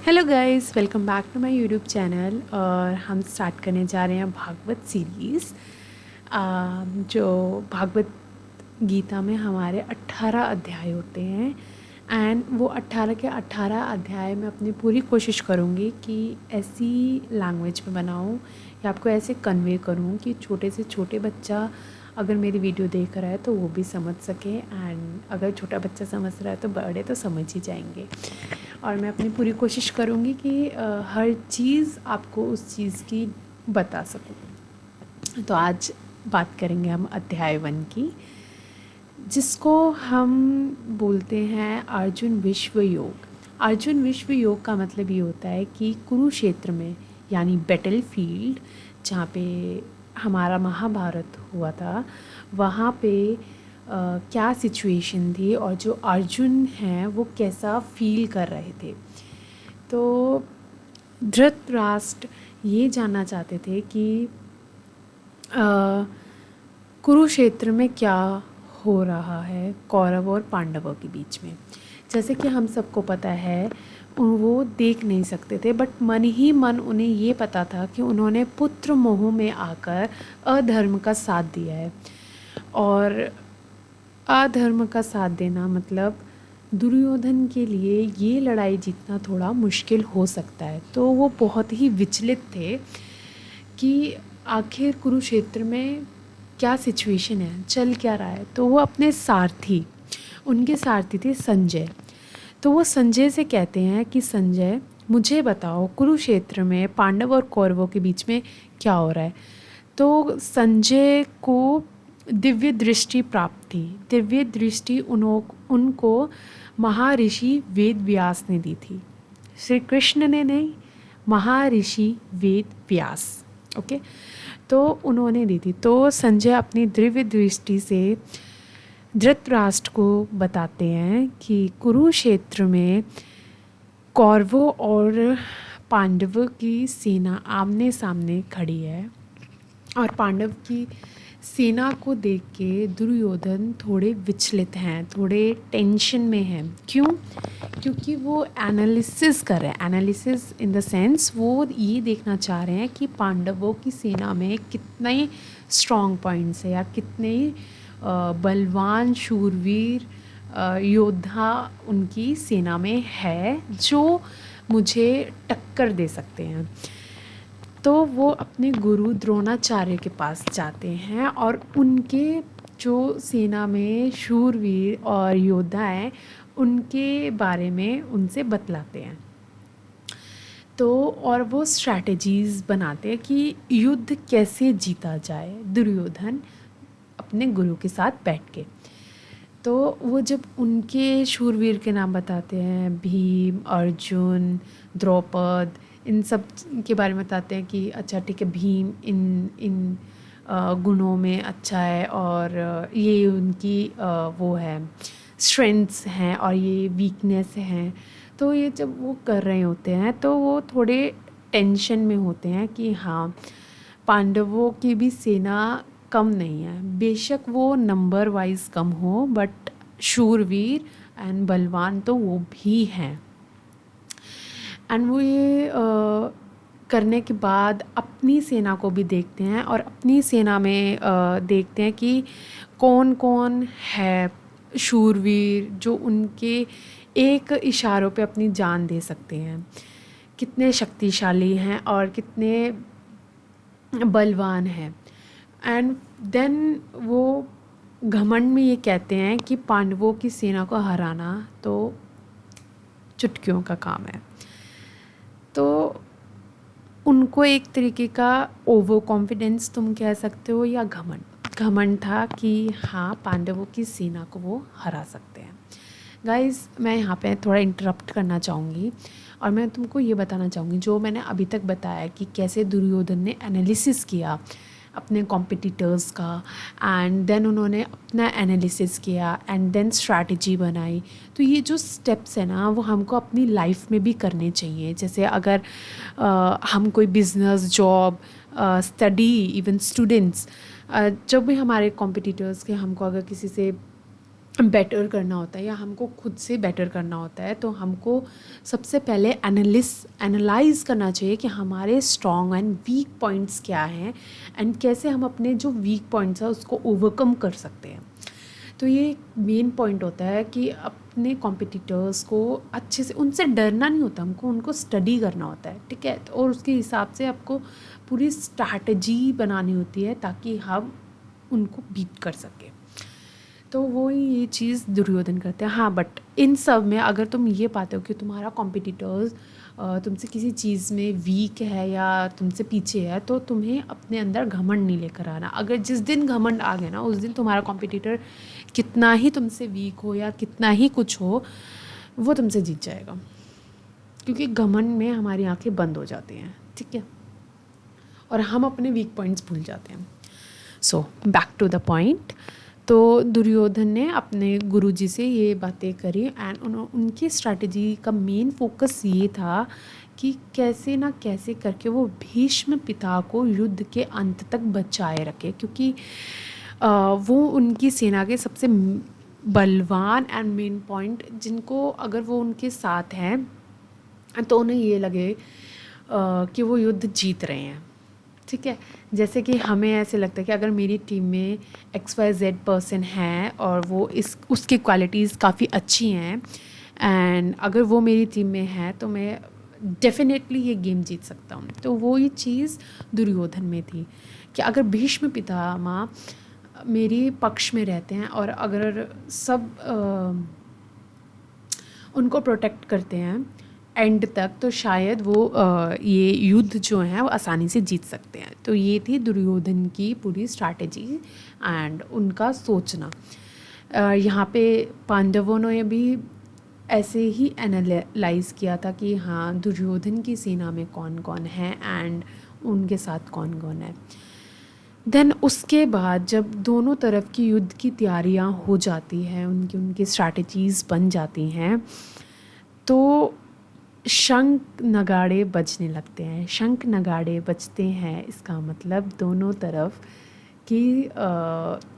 Hello guys, welcome back to my YouTube channel. और हम start करने जा रहे हैं भागवत सीरीज़। जो भागवत गीता में हमारे 18 अध्याय होते हैं एंड वो 18 के 18 अध्याय में अपनी पूरी कोशिश करूँगी कि ऐसी लैंग्वेज में बनाऊँ या आपको ऐसे कन्वे करूँ कि छोटे से छोटे बच्चा अगर मेरी वीडियो देख रहा है तो वो भी समझ सके, एंड अगर छोटा बच्चा समझ रहा है तो बड़े तो समझ ही जाएंगे। और मैं अपनी पूरी कोशिश करूँगी कि हर चीज़ आपको उस चीज़ की बता सकूँ। तो आज बात करेंगे हम अध्याय 1 की, जिसको हम बोलते हैं अर्जुन विश्व योग। अर्जुन विश्व योग का मतलब ये होता है कि कुरुक्षेत्र में यानी बैटल फील्ड जहाँ पे हमारा महाभारत हुआ था, वहाँ पे क्या सिचुएशन थी और जो अर्जुन हैं वो कैसा फील कर रहे थे। तो धृतराष्ट्र ये जानना चाहते थे कि कुरुक्षेत्र में क्या हो रहा है कौरव और पांडवों के बीच में। जैसे कि हम सबको पता है वो देख नहीं सकते थे, बट मन ही मन उन्हें ये पता था कि उन्होंने पुत्र मोह में आकर अधर्म का साथ दिया है। और अधर्म का साथ देना मतलब दुर्योधन के लिए ये लड़ाई जीतना थोड़ा मुश्किल हो सकता है। तो वो बहुत ही विचलित थे कि आखिर कुरुक्षेत्र में क्या सिचुएशन है, चल क्या रहा है। तो वो अपने सारथी, उनके सारथी थे संजय। तो वो संजय से कहते हैं कि संजय मुझे बताओ कुरुक्षेत्र में पांडव और कौरवों के बीच में क्या हो रहा है। तो संजय को दिव्य दृष्टि प्राप्त थी। दिव्य दृष्टि उनको महर्षि वेद व्यास ने दी थी। श्री कृष्ण ने नहीं, महर्षि वेद व्यास। ओके, तो उन्होंने दी थी। तो संजय अपनी दिव्य दृष्टि से धृतराष्ट्र को बताते हैं कि कुरुक्षेत्र में कौरवों और पांडवों की सेना आमने सामने खड़ी है। और पांडव की सेना को देख के दुर्योधन थोड़े विचलित हैं, थोड़े टेंशन में हैं। क्यों? क्योंकि वो एनालिसिस कर रहे हैं। एनालिसिस इन द सेंस वो ये देखना चाह रहे हैं कि पांडवों की सेना में कितने स्ट्रॉन्ग पॉइंट्स है या कितने बलवान शूरवीर योद्धा उनकी सेना में है जो मुझे टक्कर दे सकते हैं। तो वो अपने गुरु द्रोणाचार्य के पास जाते हैं और उनके जो सेना में शूरवीर और योद्धा हैं उनके बारे में उनसे बतलाते हैं। तो और वो स्ट्रैटेजीज़ बनाते हैं कि युद्ध कैसे जीता जाए, दुर्योधन अपने गुरु के साथ बैठ के। तो वो जब उनके शूरवीर के नाम बताते हैं, भीम, अर्जुन, द्रौपद, इन सब के बारे में बताते हैं कि अच्छा ठीक है, भीम इन इन गुणों में अच्छा है और ये उनकी वो है स्ट्रेंथ्स हैं और ये वीकनेस हैं। तो ये जब वो कर रहे होते हैं तो वो थोड़े टेंशन में होते हैं कि हाँ, पांडवों की भी सेना कम नहीं है। बेशक वो नंबर वाइज कम हो, बट शूरवीर एंड बलवान तो वो भी हैं। एंड वो ये करने के बाद अपनी सेना को भी देखते हैं और अपनी सेना में देखते हैं कि कौन कौन है शूरवीर जो उनके एक इशारों पे अपनी जान दे सकते हैं, कितने शक्तिशाली हैं और कितने बलवान हैं। एंड देन वो घमंड में ये कहते हैं कि पांडवों की सेना को हराना तो चुटकियों का काम है। तो उनको एक तरीके का ओवर कॉन्फिडेंस तुम कह सकते हो या घमंड था कि हाँ, पांडवों की सेना को वो हरा सकते हैं। गाइस, मैं यहाँ पे थोड़ा इंटरप्ट करना चाहूँगी और मैं तुमको ये बताना चाहूँगी जो मैंने अभी तक बताया कि कैसे दुर्योधन ने एनालिसिस किया अपने कॉम्पिटिटर्स का, एंड देन उन्होंने अपना एनालिसिस किया एंड देन स्ट्रैटेजी बनाई। तो ये जो स्टेप्स है ना वो हमको अपनी लाइफ में भी करने चाहिए। जैसे अगर हम कोई business, job, study, even students, जब भी हमारे कॉम्पिटिटर्स के हमको अगर किसी से बेटर करना होता है या हमको खुद से बेटर करना होता है, तो हमको सबसे पहले एनालाइज करना चाहिए कि हमारे स्ट्रॉन्ग एंड वीक पॉइंट्स क्या हैं एंड कैसे हम अपने जो वीक पॉइंट्स हैं उसको ओवरकम कर सकते हैं। तो ये मेन पॉइंट होता है कि अपने कॉम्पिटिटर्स को अच्छे से, उनसे डरना नहीं होता हमको, उनको स्टडी करना होता है, ठीक है। और उसके हिसाब से आपको पूरी स्ट्रैटेजी बनानी होती है ताकि हम उनको बीट कर सकें। तो वो ये चीज़ दुर्योधन करते हैं। हाँ, बट इन सब में अगर तुम ये पाते हो कि तुम्हारा कॉम्पिटिटर्स तुमसे किसी चीज़ में वीक है या तुमसे पीछे है, तो तुम्हें अपने अंदर घमंड नहीं लेकर आना। अगर जिस दिन घमंड आ गया ना, उस दिन तुम्हारा कॉम्पिटिटर कितना ही तुमसे वीक हो या कितना ही कुछ हो, वो तुमसे जीत जाएगा, क्योंकि घमंड में हमारी आंखें बंद हो जाती हैं, ठीक है, और हम अपने वीक पॉइंट्स भूल जाते हैं। So back to the point. तो दुर्योधन ने अपने गुरुजी से ये बातें करी एंड उनकी स्ट्रैटेजी का मेन फोकस ये था कि कैसे ना कैसे करके वो भीष्म पिता को युद्ध के अंत तक बचाए रखे, क्योंकि वो उनकी सेना के सबसे बलवान एंड मेन पॉइंट, जिनको अगर वो उनके साथ हैं तो उन्हें ये लगे कि वो युद्ध जीत रहे हैं, ठीक है। जैसे कि हमें ऐसे लगता है कि अगर मेरी टीम में XYZ पर्सन है और वो उसकी क्वालिटीज़ काफ़ी अच्छी हैं एंड अगर वो मेरी टीम में है तो मैं डेफिनेटली ये गेम जीत सकता हूँ। तो वो ये चीज़ दुर्योधन में थी कि अगर भीष्म पितामह मेरी पक्ष में रहते हैं और अगर सब उनको प्रोटेक्ट करते हैं एंड तक, तो शायद वो ये युद्ध जो है वो आसानी से जीत सकते हैं। तो ये थी दुर्योधन की पूरी स्ट्रैटेजी एंड उनका सोचना। यहाँ पे पांडवों ने भी ऐसे ही एनालाइज किया था कि हाँ, दुर्योधन की सेना में कौन कौन है एंड उनके साथ कौन कौन है। देन उसके बाद जब दोनों तरफ की युद्ध की तैयारियाँ हो जाती हैं, उनकी स्ट्रैटेजीज़ बन जाती हैं, तो शंख नगाड़े बजने लगते हैं। शंख नगाड़े बजते हैं, इसका मतलब दोनों तरफ की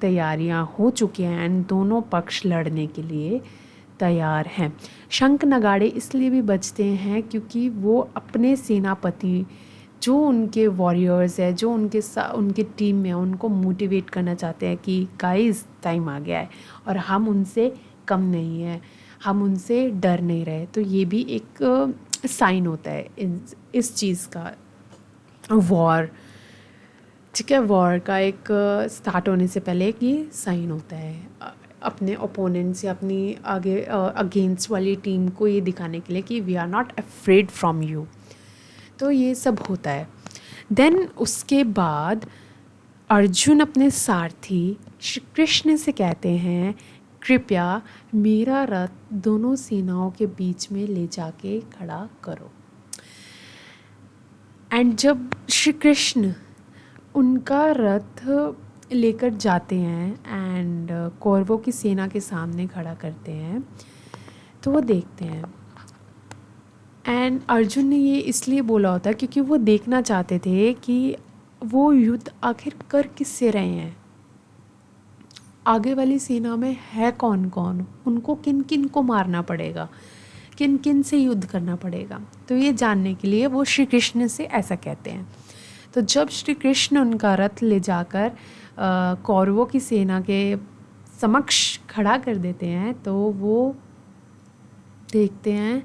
तैयारियां हो चुकी हैं एंड दोनों पक्ष लड़ने के लिए तैयार हैं। शंख नगाड़े इसलिए भी बजते हैं क्योंकि वो अपने सेनापति जो उनके वॉरियर्स है, जो उनके टीम में, उनको मोटिवेट करना चाहते हैं कि गाइस टाइम आ गया है और हम उनसे कम नहीं है, हम उनसे डर नहीं रहे। तो ये भी एक साइन होता है इस चीज़ का, वॉर, ठीक है, वॉर का एक स्टार्ट होने से पहले एक ये साइन होता है अपने ओपोनेंट्स या अपनी आगे अगेंस्ट वाली टीम को ये दिखाने के लिए कि we are not afraid from you. तो ये सब होता है। देन उसके बाद अर्जुन अपने सारथी श्री कृष्ण से कहते हैं, कृपया मेरा रथ दोनों सेनाओं के बीच में ले जाके खड़ा करो। एंड जब श्री कृष्ण उनका रथ लेकर जाते हैं एंड कौरवों की सेना के सामने खड़ा करते हैं, तो वो देखते हैं एंड अर्जुन ने ये इसलिए बोला होता है क्योंकि वो देखना चाहते थे कि वो युद्ध आखिर कर किससे रहे हैं, आगे वाली सेना में है कौन कौन, उनको किन किन को मारना पड़ेगा, किन किन से युद्ध करना पड़ेगा। तो ये जानने के लिए वो श्री कृष्ण से ऐसा कहते हैं। तो जब श्री कृष्ण उनका रथ ले जाकर कौरवों की सेना के समक्ष खड़ा कर देते हैं, तो वो देखते हैं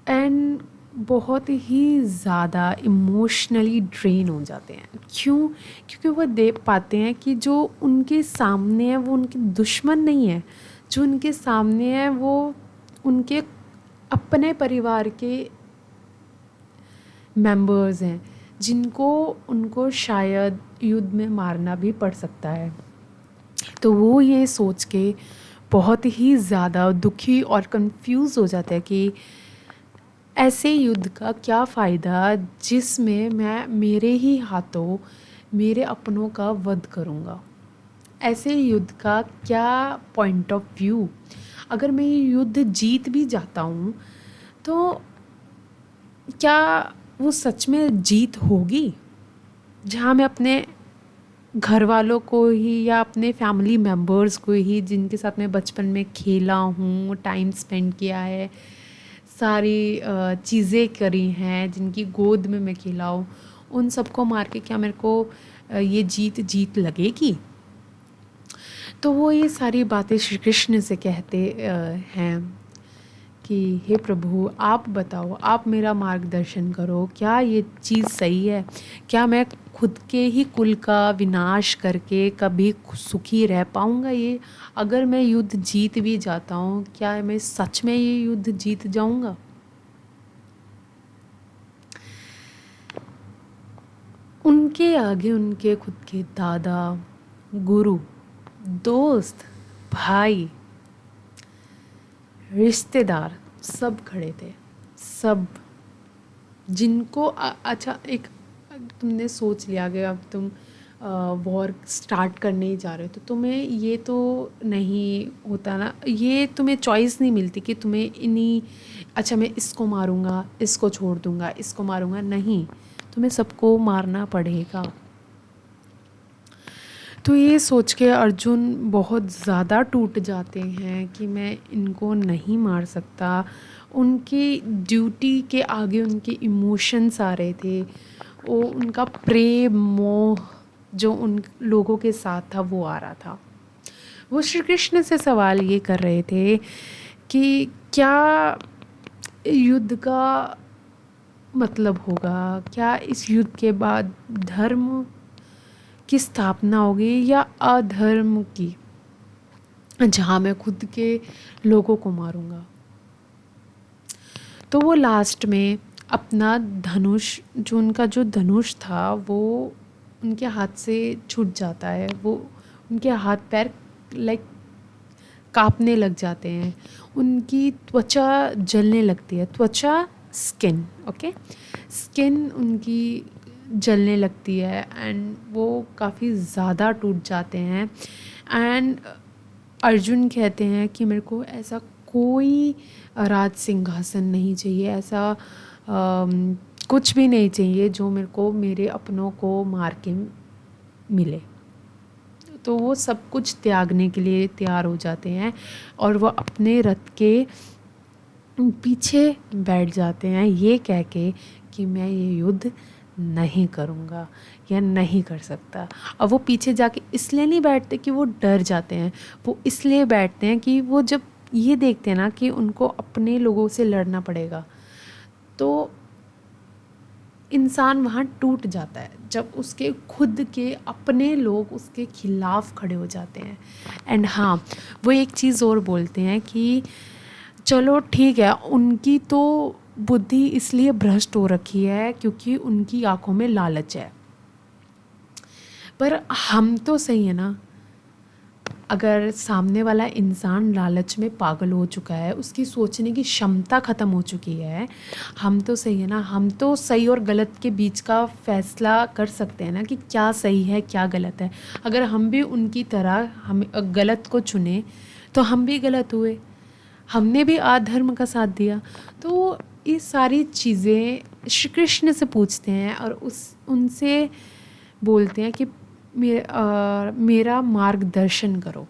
एंड बहुत ही ज़्यादा इमोशनली ड्रेन हो जाते हैं। क्यों? क्योंकि वो देख पाते हैं कि जो उनके सामने है वो उनके दुश्मन नहीं है, जो उनके सामने है वो उनके अपने परिवार के मेंबर्स हैं, जिनको उनको शायद युद्ध में मारना भी पड़ सकता है। तो वो ये सोच के बहुत ही ज़्यादा दुखी और कंफ्यूज हो जाता है कि ऐसे युद्ध का क्या फ़ायदा जिसमें मैं मेरे ही हाथों मेरे अपनों का वध करूँगा। ऐसे युद्ध का क्या पॉइंट ऑफ व्यू, अगर मैं ये युद्ध जीत भी जाता हूँ तो क्या वो सच में जीत होगी, जहाँ मैं अपने घर वालों को ही या अपने फैमिली मेम्बर्स को ही, जिनके साथ मैं बचपन में खेला हूँ, टाइम स्पेंड किया है, सारी चीज़ें करी हैं, जिनकी गोद में मैं खेला हूँ, उन सबको मार के क्या मेरे को ये जीत लगेगी? तो वो ये सारी बातें श्री कृष्ण से कहते हैं कि हे प्रभु, आप बताओ, आप मेरा मार्गदर्शन करो, क्या ये चीज़ सही है? क्या मैं खुद के ही कुल का विनाश करके कभी सुखी रह पाऊँगा? ये अगर मैं युद्ध जीत भी जाता हूँ, क्या मैं सच में ये युद्ध जीत जाऊँगा? उनके आगे उनके खुद के दादा, गुरु, दोस्त, भाई, रिश्तेदार सब खड़े थे। सब जिनको अच्छा, एक तुमने सोच लिया कि अब तुम वॉर स्टार्ट करने ही जा रहे हो, तो तुम्हें ये तो नहीं होता ना, ये तुम्हें चॉइस नहीं मिलती कि तुम्हें इन्हीं, अच्छा मैं इसको मारूंगा, इसको छोड़ दूंगा, इसको मारूंगा, नहीं, तुम्हें सबको मारना पड़ेगा। तो ये सोच के अर्जुन बहुत ज़्यादा टूट जाते हैं कि मैं इनको नहीं मार सकता। उनकी ड्यूटी के आगे उनके इमोशंस आ रहे थे, वो उनका प्रेम मोह जो उन लोगों के साथ था वो आ रहा था। वो श्री कृष्ण से सवाल ये कर रहे थे कि क्या युद्ध का मतलब होगा, क्या इस युद्ध के बाद धर्म की स्थापना होगी या अधर्म की, जहाँ मैं खुद के लोगों को मारूंगा। तो वो लास्ट में अपना धनुष, जो उनका जो धनुष था वो उनके हाथ से छूट जाता है, वो उनके हाथ पैर लाइक कांपने लग जाते हैं, उनकी त्वचा जलने लगती है, त्वचा स्किन, ओके, स्किन उनकी जलने लगती है एंड वो काफ़ी ज़्यादा टूट जाते हैं। एंड अर्जुन कहते हैं कि मेरे को ऐसा कोई राज सिंहासन नहीं चाहिए, ऐसा कुछ भी नहीं चाहिए जो मेरे को मेरे अपनों को मार के मिले। तो वो सब कुछ त्यागने के लिए तैयार हो जाते हैं और वो अपने रथ के पीछे बैठ जाते हैं, ये कह के कि मैं ये युद्ध नहीं करूँगा या नहीं कर सकता। अब वो पीछे जाके इसलिए नहीं बैठते कि वो डर जाते हैं, वो इसलिए बैठते हैं कि वो जब ये देखते हैं ना कि उनको अपने लोगों से लड़ना पड़ेगा, तो इंसान वहाँ टूट जाता है जब उसके खुद के अपने लोग उसके खिलाफ खड़े हो जाते हैं। एंड हाँ, वो एक चीज़ और बोलते हैं कि चलो ठीक है, उनकी तो बुद्धि इसलिए भ्रष्ट हो रखी है क्योंकि उनकी आंखों में लालच है, पर हम तो सही है ना। अगर सामने वाला इंसान लालच में पागल हो चुका है, उसकी सोचने की क्षमता ख़त्म हो चुकी है, हम तो सही है ना, हम तो सही और गलत के बीच का फैसला कर सकते हैं ना कि क्या सही है क्या गलत है। अगर हम भी उनकी तरह हम गलत को चुने तो हम भी गलत हुए, हमने भी अधर्म का साथ दिया। तो ये सारी चीज़ें श्री कृष्ण से पूछते हैं और उनसे बोलते हैं कि मेरा मार्गदर्शन करो।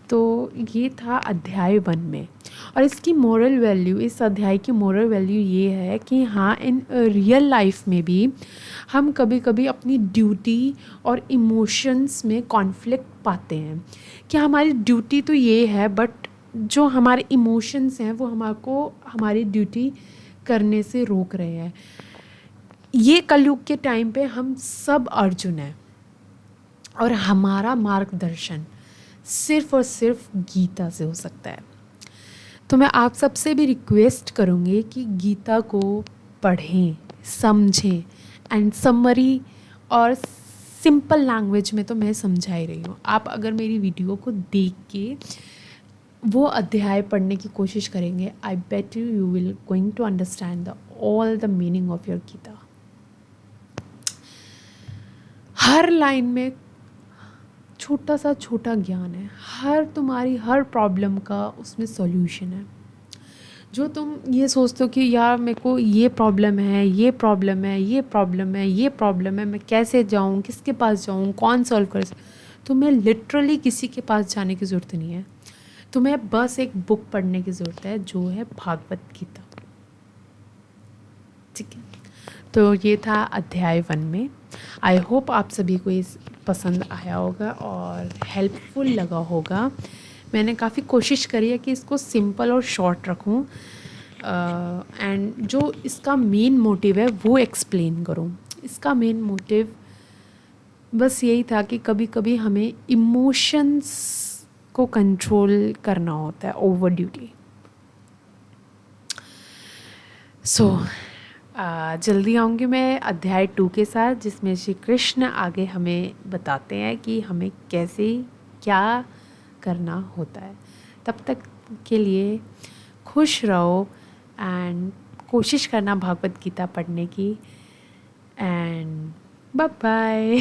तो ये था अध्याय 1 में, और इसकी मोरल वैल्यू, इस अध्याय की मोरल वैल्यू ये है कि हाँ, इन रियल लाइफ में भी हम कभी कभी अपनी ड्यूटी और इमोशंस में कॉन्फ्लिक्ट पाते हैं कि हमारी ड्यूटी तो ये है, बट जो हमारे इमोशंस हैं वो हमको हमारी ड्यूटी करने से रोक रहे हैं। ये कलयुग के टाइम पे हम सब अर्जुन हैं और हमारा मार्गदर्शन सिर्फ और सिर्फ गीता से हो सकता है। तो मैं आप सबसे भी रिक्वेस्ट करूँगी कि गीता को पढ़ें, समझें एंड समरी और सिंपल लैंग्वेज में तो मैं समझा ही रही हूँ। आप अगर मेरी वीडियो को देख के वो अध्याय पढ़ने की कोशिश करेंगे, I bet you will going to understand all the meaning of your Gita. हर लाइन में छोटा सा छोटा ज्ञान है, तुम्हारी हर प्रॉब्लम का उसमें सॉल्यूशन है। जो तुम ये सोचते हो कि यार मेरे को ये प्रॉब्लम है, ये प्रॉब्लम है, ये प्रॉब्लम है, ये प्रॉब्लम है, मैं कैसे जाऊँ, किसके पास जाऊँ, कौन सॉल्व कर तुम्हें लिटरली किसी के पास जाने की ज़रूरत नहीं है। तुम्हें बस एक बुक पढ़ने की ज़रूरत है, जो है भागवत गीता। ठीक है, तो ये था अध्याय 1 में। आई होप आप सभी को इस पसंद आया होगा और हेल्पफुल लगा होगा। मैंने काफ़ी कोशिश करी है कि इसको सिंपल और शॉर्ट रखूं एंड जो इसका मेन मोटिव है वो एक्सप्लेन करूं। इसका मेन मोटिव बस यही था कि कभी कभी हमें इमोशंस को कंट्रोल करना होता है ओवर ड्यूटी। सो जल्दी आऊँगी मैं अध्याय 2 के साथ, जिसमें श्री कृष्ण आगे हमें बताते हैं कि हमें कैसे क्या करना होता है। तब तक के लिए खुश रहो एंड कोशिश करना भागवत गीता पढ़ने की। And bye bye.